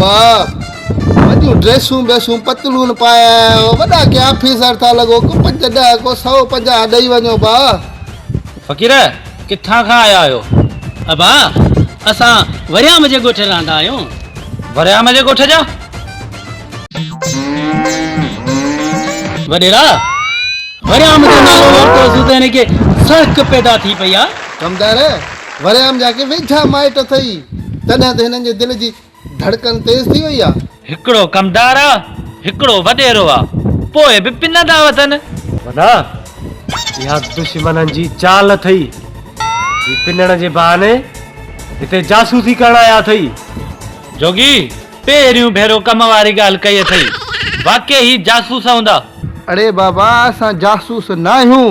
वाह वॾियूं ड्रेसूं बेसूं पतलून पाया आहियो वॾा क्या ऑफिसर था लॻो को 50 को 150 ॾेई वञो बा। फ़कीर किथां खां आया आहियो? अबा असां वरियाम जे ॻोठ रहंदा आहियूं। वरियाम जे ॻोठ जा? वॾेरा वरियाम जो नालो वरितोसीं त हिन खे सड़क पैदा थी पई आहे। कमदार वरियाम जाके वेठा माइट अथई तॾहिं त हिननि जे दिलि जी धड़कन तेज़ थी वई आहे। हिकिड़ो कमदार आहे हिकिड़ो वॾेरो आहे पोइ बि पिन था वठनि। वॾा इहा दुश्मननि जी चाल अथई। ही पिनण जे बहाने हिते जासूसी करण आया अथई। जोगी पहिरियों भेरो कम वारी ॻाल्हि कई अथई वाकई ही जासूस हूंदा। अरे बाबा असां जासूस न आहियूं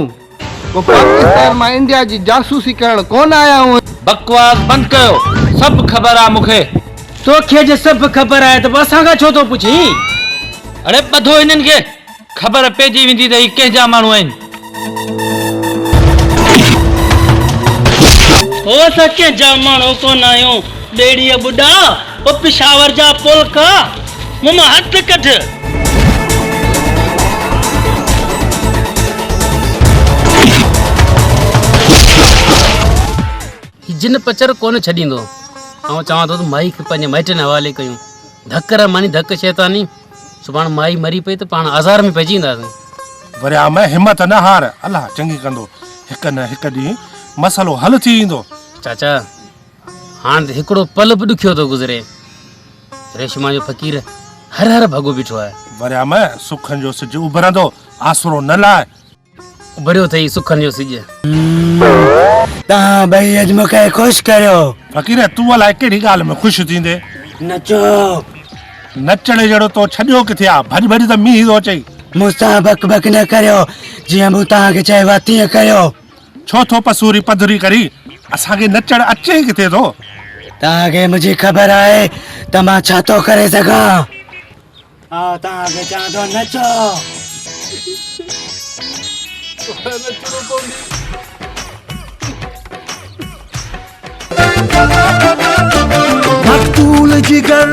को पाकिस्तान मां इंडिया जी जासूसी करण कोन आया आहियूं। बकवास बंदि कयो सभु ख़बर आहे मूंखे। तोखे जे सभु ख़बर आहे त असांखां छो थो पुछी? अरे ॿधो हिननि खे ख़बर पइजी वेंदी त ही कंहिंजा माण्हू आहिनि। ओ असां कंहिंजा माण्हू कोन आहियूं ॾेड़ीअ ॿुढा ओ पिशावर जा पुलका मूं मां हथ कढ। जिन पचर कोन छॾींदो ऐं चवां थो त माई खे पंहिंजे माइटनि हवाले कयूं। धकर मानी धक शैतानी सुभाणे माई मरी पई त पाण आज़ार में पइजी वेंदासीं। वरियाम हिम्मत न हार अलाह चङी कंदो हिकु न हिकु ॾींहुं मसइलो हल थी ईंदो। चाचा हाणे त हिकिड़ो पल बि ॾुखियो थो गुज़रे। रेशमा जो फ़कीर हर हर भॻो बीठो आहे। वरियाम सुखनि जो सिज उभरंदो आसरो न लाइ। उभरियो अथई सुखनि जो सिज। तव्हां ॿई अॼु मूंखे ख़ुशि करियो। फ़कीर तूं अलाए कहिड़ी ॻाल्हि में ख़ुशि थींदे? नचो नचण जहिड़ो तो छॾियो किथे आहे भॼ भॼ त मींहुं थो अचई। मूंसां बक बक न करियो जीअं मूं तव्हांखे चयो आहे तीअं करियो। छो थो पसूरी पधुरी करी असांखे नचण अचे किथे थो? तव्हांखे मुंहिंजी ख़बर आहे त मां छा थो करे सघां। हा तव्हांखे चवां थो नचो। मक़बूल जिगर